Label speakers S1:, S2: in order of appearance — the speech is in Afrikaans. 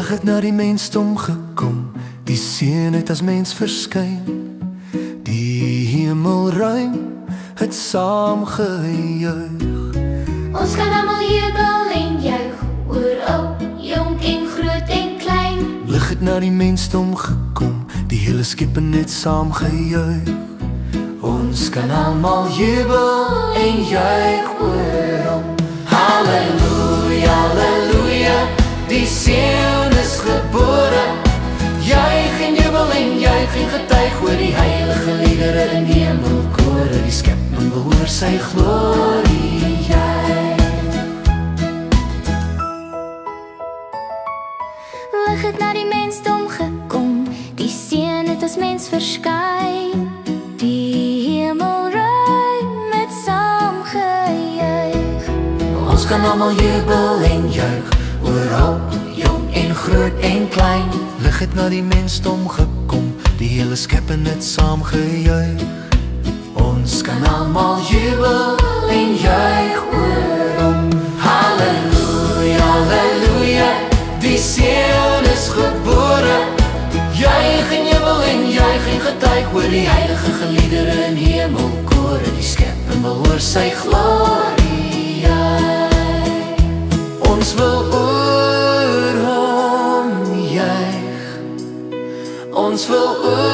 S1: Lig het na die mensdom gekom, die seun het as mens verskyn. Die hemelruim het saam gejuig.
S2: Ons kan almal jubel en juig, oor oud, jong en groot en klein.
S1: Lig het na die mensdom gekom, die hele skepping het saam gejuig. Ons kan almal jubel en juig oor hom. Halleluja, halleluja, die seun is gebore. Juig en jubel en juig en getuig oor die heilige liedere in die hemelkore. Die skepping behoor sy glorie juig.
S2: Lig het na die mensdom gekom, die seun het as mens verskyn. Die hemelruim het saam gejuig.
S1: Ons kan almal jubel en juig, oor oud, jong en groot en klein. Lig het na die mensdom gekom, die hele skepping het saam gejuig. Ons kan almal jubel en juig oor hom. Halleluja, halleluja, die seun is gebore. Juig en jubel en juig en getuig oor die heilige geliedere in hemelkore. Die skepping behoor sy glorie juig. Ons wil oor hom juig. Ons wil oor